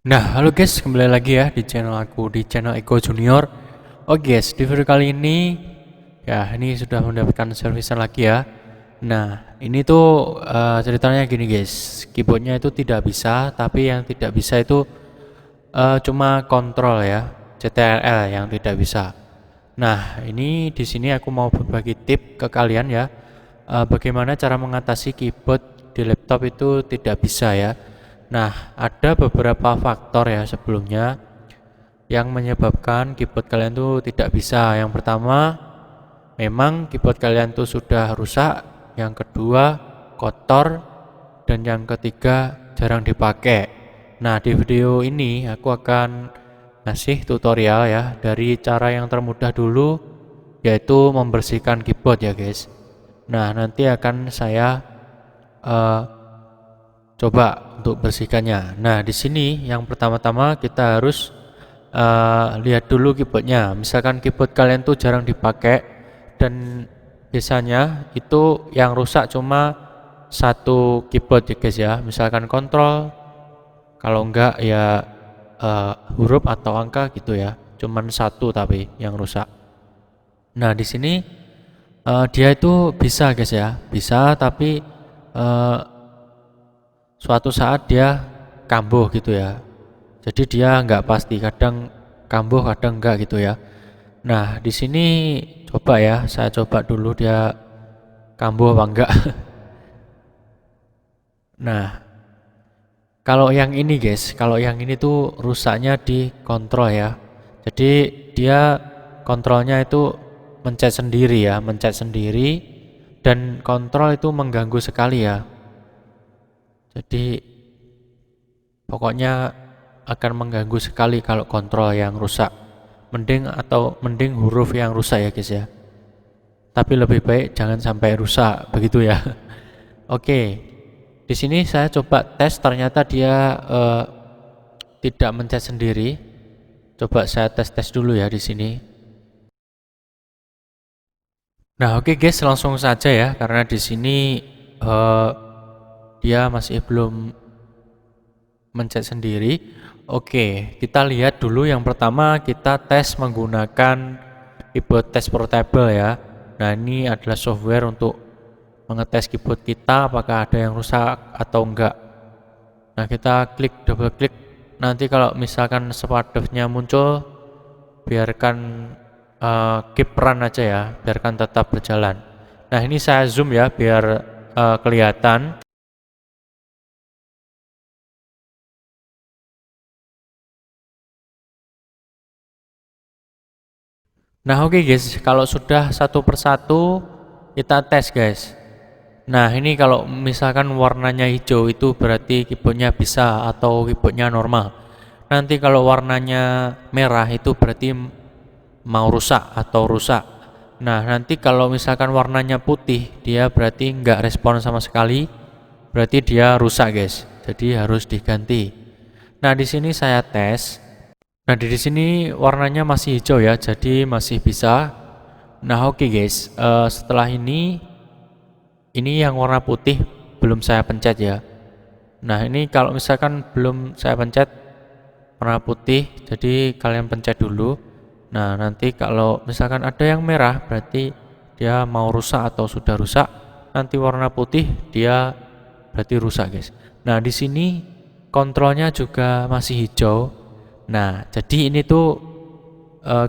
Nah, halo guys, kembali lagi ya di channel aku, di channel Eko Junior. Oke guys, di video kali ini ya ini sudah mendapatkan servisan lagi ya. Nah, ini tuh ceritanya gini guys, keyboardnya itu tidak bisa, tapi yang tidak bisa itu cuma kontrol ya, CTRL yang tidak bisa. Nah, ini di sini aku mau berbagi tip ke kalian ya, bagaimana cara mengatasi keyboard di laptop itu tidak bisa ya. Nah, ada beberapa faktor ya sebelumnya yang menyebabkan keyboard kalian tuh tidak bisa. Yang pertama, memang keyboard kalian tuh sudah rusak. Yang kedua, kotor. Dan yang ketiga, jarang dipakai. Nah, di video ini aku akan ngasih tutorial ya dari cara yang termudah dulu, yaitu membersihkan keyboard ya guys. Nah, nanti akan saya eh, coba untuk bersihkannya. Nah, di sini yang pertama-tama kita harus lihat dulu keyboardnya. Misalkan keyboard kalian tuh jarang dipakai dan biasanya itu yang rusak cuma satu keyboard ya guys ya. Misalkan kontrol, kalau enggak ya huruf atau angka gitu ya. Cuman satu tapi yang rusak. Nah, di sini dia itu bisa guys ya, bisa tapi eh, suatu saat dia kambuh gitu ya. Jadi dia nggak pasti, kadang kambuh, kadang enggak gitu ya. Nah, di sini coba ya, saya coba dulu dia kambuh apa enggak. Nah, kalau yang ini guys, kalau yang ini tuh rusaknya di kontrol ya. Jadi dia kontrolnya itu mencet sendiri ya, mencet sendiri dan kontrol itu mengganggu sekali ya. Jadi pokoknya akan mengganggu sekali kalau kontrol yang rusak. Mending huruf yang rusak ya guys ya. Tapi lebih baik jangan sampai rusak begitu ya. Oke. Di sini saya coba tes ternyata dia tidak mencet sendiri. Coba saya tes dulu ya di sini. Nah, oke guys, langsung saja ya karena di sini eh, dia masih belum mencet sendiri. Oke, kita lihat dulu yang pertama kita tes menggunakan keyboard test portable ya. Nah, ini adalah software untuk mengetes keyboard kita apakah ada yang rusak atau enggak. Nah, kita double klik. Nanti kalau misalkan spanduknya muncul, biarkan keep run aja ya, biarkan tetap berjalan. Nah, ini saya zoom ya biar kelihatan. Nah, oke guys, kalau sudah satu persatu kita tes guys. Nah, ini kalau misalkan warnanya hijau itu berarti keyboardnya bisa atau keyboardnya normal. Nanti kalau warnanya merah itu berarti mau rusak atau rusak. Nah, nanti kalau misalkan warnanya putih, dia berarti nggak respon sama sekali, berarti dia rusak guys. Jadi harus diganti. Nah, di sini saya tes. Nah, di sini warnanya masih hijau ya, jadi masih bisa. Nah, oke guys, setelah ini yang warna putih belum saya pencet ya. Nah, ini kalau misalkan belum saya pencet warna putih, jadi kalian pencet dulu. Nah, nanti kalau misalkan ada yang merah berarti dia mau rusak atau sudah rusak. Nanti warna putih dia berarti rusak guys. Nah, di sini kontrolnya juga masih hijau. Nah, jadi ini tuh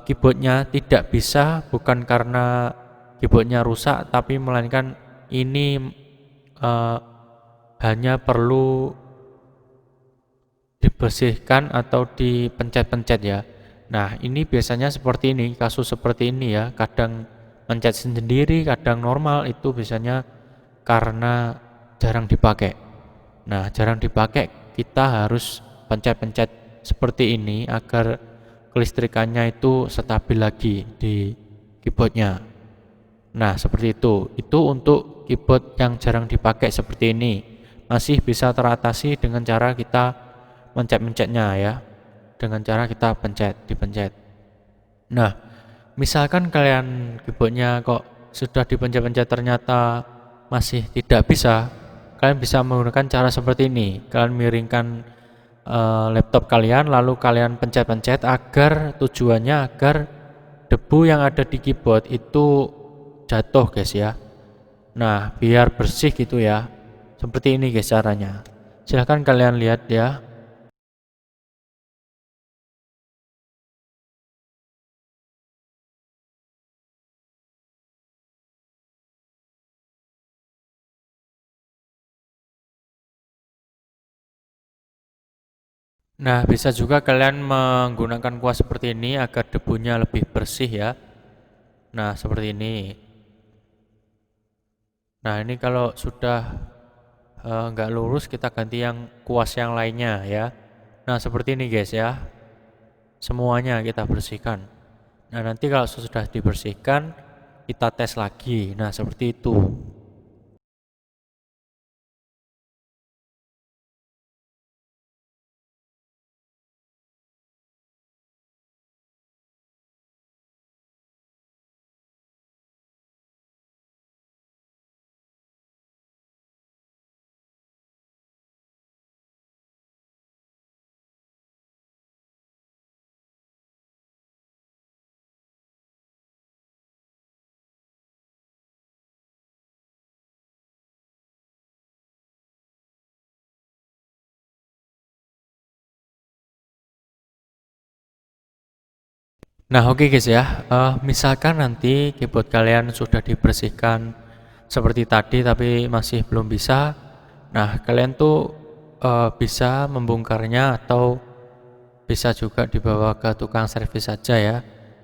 keyboardnya tidak bisa bukan karena keyboardnya rusak, tapi melainkan ini hanya perlu dibersihkan atau dipencet-pencet ya. Nah, ini biasanya seperti ini, kasus seperti ini ya. Kadang mencet sendiri, kadang normal, itu biasanya karena jarang dipakai. Nah, jarang dipakai, kita harus pencet-pencet seperti ini agar kelistrikannya itu stabil lagi di keyboardnya. Nah, seperti itu. Itu untuk keyboard yang jarang dipakai seperti ini. Masih bisa teratasi dengan cara kita mencet-mencetnya ya. Dengan cara kita dipencet. Nah, misalkan kalian keyboardnya kok sudah dipencet-pencet ternyata masih tidak bisa, kalian bisa menggunakan cara seperti ini. Kalian miringkan laptop kalian, lalu kalian pencet-pencet agar tujuannya agar debu yang ada di keyboard itu jatuh guys ya. Nah biar bersih gitu ya, seperti ini guys caranya. Silahkan kalian lihat ya. Nah, bisa juga kalian menggunakan kuas seperti ini agar debunya lebih bersih ya. Nah, seperti ini. Nah, ini kalau sudah nggak lurus, kita ganti yang kuas yang lainnya ya. Nah, seperti ini guys ya. Semuanya kita bersihkan. Nah, nanti kalau sudah dibersihkan, kita tes lagi. Nah, seperti itu. Nah, oke guys ya. Misalkan nanti keyboard kalian sudah dibersihkan seperti tadi tapi masih belum bisa. Nah, kalian tuh bisa membongkarnya atau bisa juga dibawa ke tukang servis saja ya,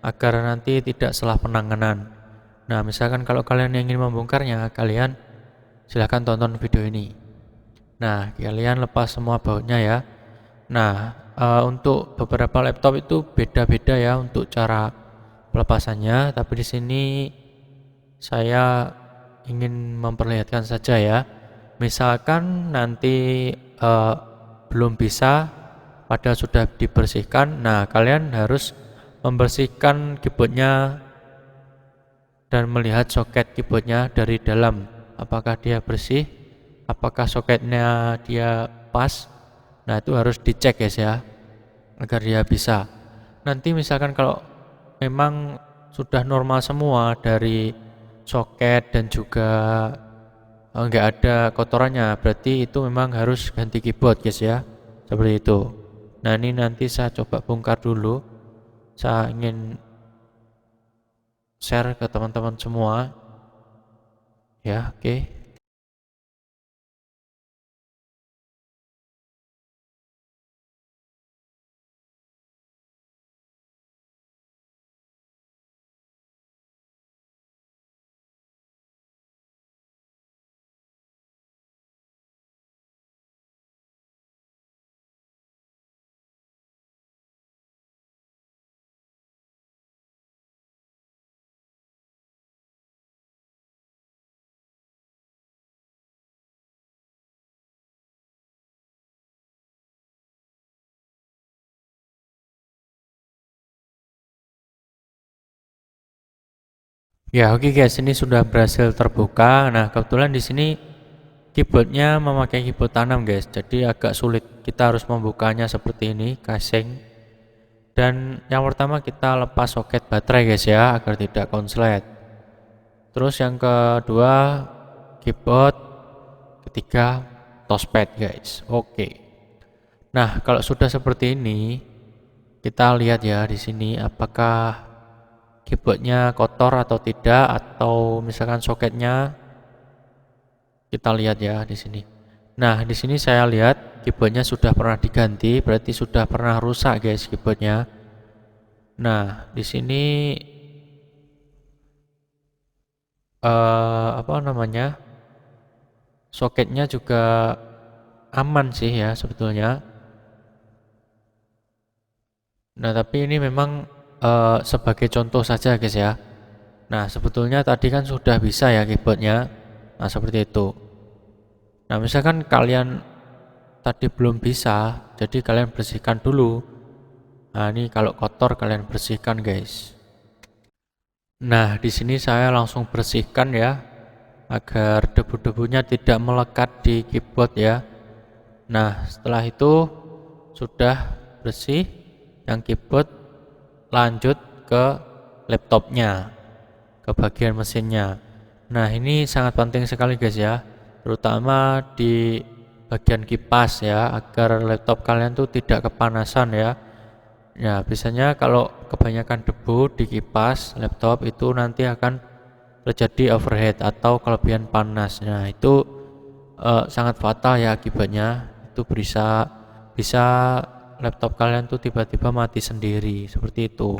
agar nanti tidak salah penanganan. Nah, misalkan kalau kalian ingin membongkarnya, kalian silahkan tonton video ini. Nah, kalian lepas semua bautnya ya. Nah, untuk beberapa laptop itu beda-beda ya untuk cara pelepasannya, tapi di sini saya ingin memperlihatkan saja ya. Misalkan nanti belum bisa padahal sudah dibersihkan. Nah, kalian harus membersihkan keyboardnya dan melihat soket keyboardnya dari dalam. Apakah dia bersih? Apakah soketnya dia pas? Nah, itu harus dicek guys ya, agar dia bisa. Nanti misalkan kalau memang sudah normal semua dari soket dan juga nggak ada kotorannya, berarti itu memang harus ganti keyboard guys ya, seperti itu. Nah, ini nanti saya coba bongkar dulu. Saya ingin share ke teman-teman semua ya. Oke. Ya, oke guys, ini sudah berhasil terbuka. Nah, kebetulan di sini keyboardnya memakai keyboard tanam guys, jadi agak sulit. Kita harus membukanya seperti ini, casing. Dan yang pertama kita lepas soket baterai guys ya, agar tidak konslet. Terus yang kedua keyboard, ketiga touchpad guys. Oke. Nah, kalau sudah seperti ini, kita lihat ya di sini apakah keyboardnya kotor atau tidak, atau misalkan soketnya. Kita lihat ya di sini. Nah, di sini saya lihat keyboardnya sudah pernah diganti, berarti sudah pernah rusak guys keyboardnya. Nah, di sini apa namanya? Soketnya juga aman sih ya sebetulnya. Nah, tapi ini memang sebagai contoh saja guys ya. Nah, sebetulnya tadi kan sudah bisa ya keyboardnya. Nah, seperti itu. Nah, misalkan kalian tadi belum bisa, jadi kalian bersihkan dulu. Nah, ini kalau kotor kalian bersihkan guys. Nah, di sini saya langsung bersihkan ya, agar debu-debunya tidak melekat di keyboard ya. Nah, setelah itu sudah bersih, yang keyboard lanjut ke laptopnya, ke bagian mesinnya. Nah, ini sangat penting sekali guys ya, terutama di bagian kipas ya, agar laptop kalian tuh tidak kepanasan ya. Ya, biasanya kalau kebanyakan debu di kipas laptop itu nanti akan terjadi overheat atau kelebihan panas. Nah, itu sangat fatal ya akibatnya. Itu bisa laptop kalian tuh tiba-tiba mati sendiri seperti itu.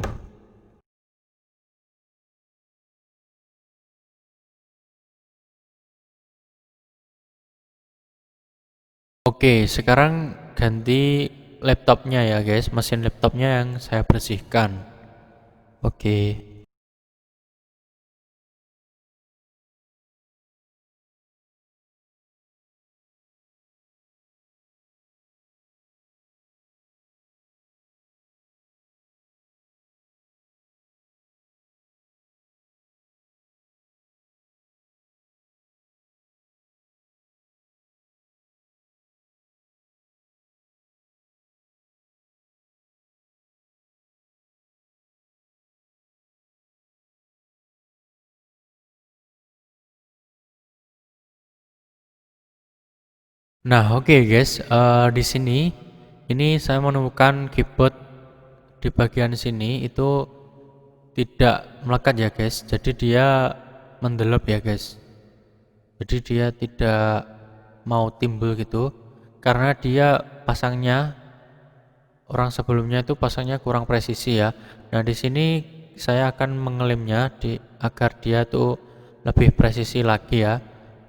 Oke, sekarang ganti laptopnya ya guys, mesin laptopnya yang saya bersihkan. Oke. Nah, oke guys, di sini ini saya menemukan keyboard di bagian sini itu tidak melekat ya guys. Jadi dia mendelep ya guys. Jadi dia tidak mau timbul gitu karena dia pasangnya, orang sebelumnya itu pasangnya kurang presisi ya. Nah, di sini saya akan mengelimnya agar dia tuh lebih presisi lagi ya.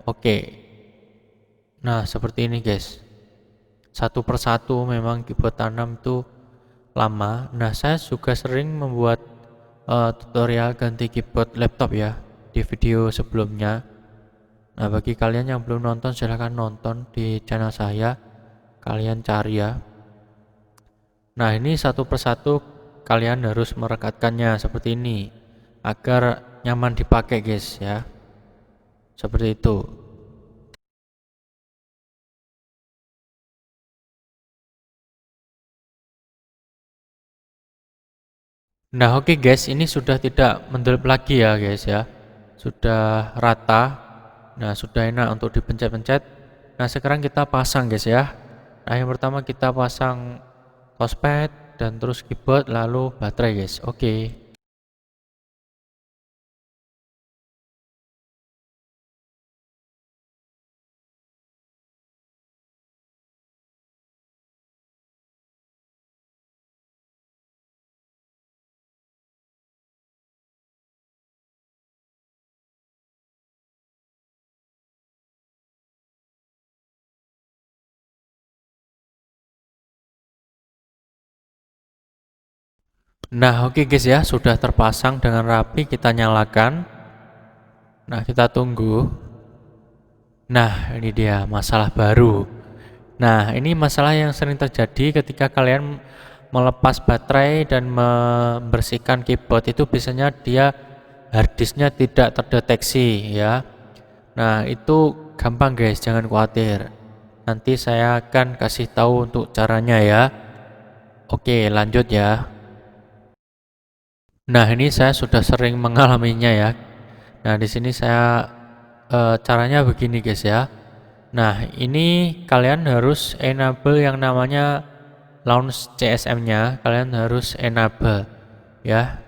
Oke. Nah, seperti ini guys. Satu persatu memang keyboard tanam itu lama. Nah, saya juga sering membuat tutorial ganti keyboard laptop ya di video sebelumnya. Nah, bagi kalian yang belum nonton silahkan nonton di channel saya. Kalian cari ya. Nah, ini satu persatu kalian harus merekatkannya seperti ini agar nyaman dipakai guys ya. Seperti itu. Nah, oke guys, ini sudah tidak mendelep lagi ya guys ya. Sudah rata. Nah, sudah enak untuk dipencet-pencet. Nah, sekarang kita pasang guys ya. Nah, yang pertama kita pasang touchpad dan terus keyboard lalu baterai guys. Oke. Nah, oke guys ya, sudah terpasang dengan rapi, kita nyalakan. Nah, kita tunggu. Nah, ini dia masalah baru. Nah, ini masalah yang sering terjadi ketika kalian melepas baterai dan membersihkan keyboard itu biasanya dia harddisknya tidak terdeteksi ya. Nah, itu gampang guys, jangan khawatir. Nanti saya akan kasih tahu untuk caranya ya. Oke, lanjut ya. Nah, ini saya sudah sering mengalaminya ya. Nah, di sini saya caranya begini guys ya. Nah, ini kalian harus enable yang namanya launch CSM-nya, kalian harus enable ya.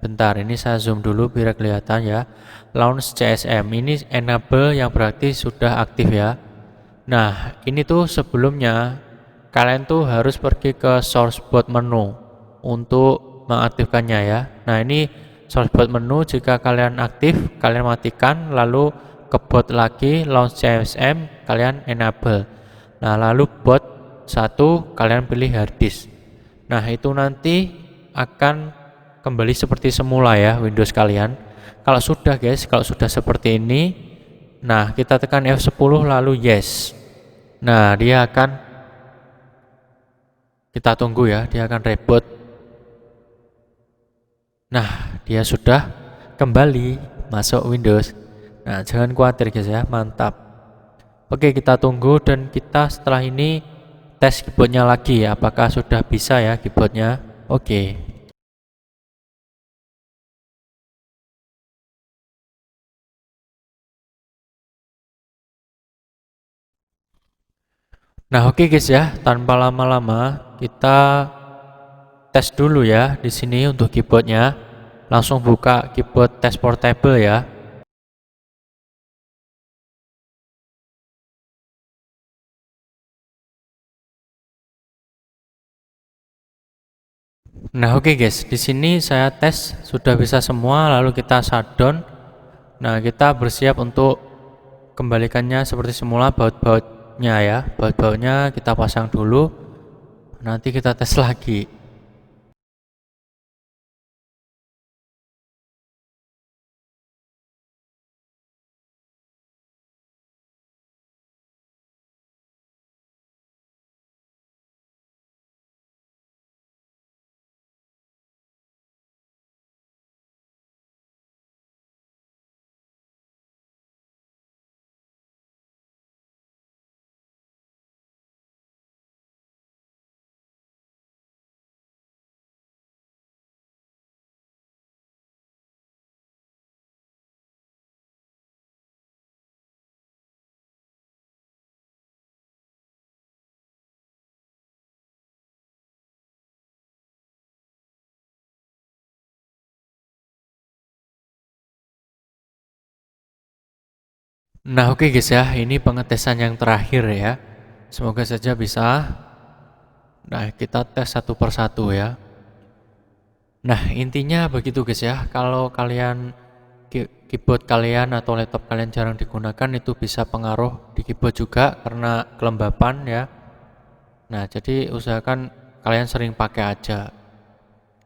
Bentar, ini saya zoom dulu biar kelihatan ya. Launch CSM ini enable yang berarti sudah aktif ya. Nah, ini tuh sebelumnya kalian tuh harus pergi ke sourceboard menu untuk mengaktifkannya ya. Nah, ini sourceboard menu jika kalian aktif, kalian matikan lalu ke boot lagi launch CSM kalian enable. Nah, lalu boot satu kalian pilih harddisk. Nah, itu nanti akan kembali seperti semula ya Windows kalian. Kalau sudah guys, kalau sudah seperti ini, nah kita tekan F10 lalu yes. Nah, dia akan, kita tunggu ya, dia akan reboot. Nah, dia sudah kembali masuk Windows. Nah, jangan khawatir guys ya, mantap. Oke, kita tunggu dan kita setelah ini tes keyboardnya lagi, apakah sudah bisa ya keyboardnya. Oke. Nah, oke guys ya, tanpa lama-lama kita tes dulu ya di sini untuk keyboardnya. Langsung buka keyboard test portable ya. Nah, oke guys, di sini saya tes sudah bisa semua, lalu kita shutdown. Nah, kita bersiap untuk kembalikannya seperti semula baut-bautnya ya. Baut-bautnya kita pasang dulu. Nanti kita tes lagi. Nah, oke guys ya, ini pengetesan yang terakhir ya. Semoga saja bisa. Nah, kita tes satu persatu ya. Nah, intinya begitu guys ya. Kalau kalian keyboard kalian atau laptop kalian jarang digunakan, itu bisa pengaruh di keyboard juga karena kelembapan ya. Nah, jadi usahakan kalian sering pakai aja.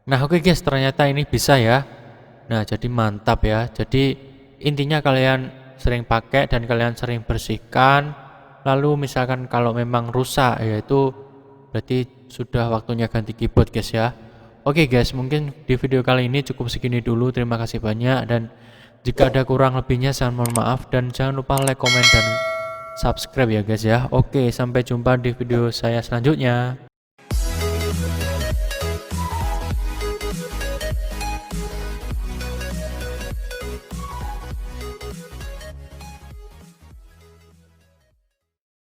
Nah, oke guys, ternyata ini bisa ya. Nah, jadi mantap ya. Jadi intinya kalian sering pakai dan kalian sering bersihkan. Lalu misalkan kalau memang rusak, yaitu berarti sudah waktunya ganti keyboard guys ya. Oke guys, mungkin di video kali ini cukup segini dulu. Terima kasih banyak, dan jika ada kurang lebihnya saya mohon maaf, dan jangan lupa like, komen, dan subscribe ya guys ya. Oke, sampai jumpa di video saya selanjutnya.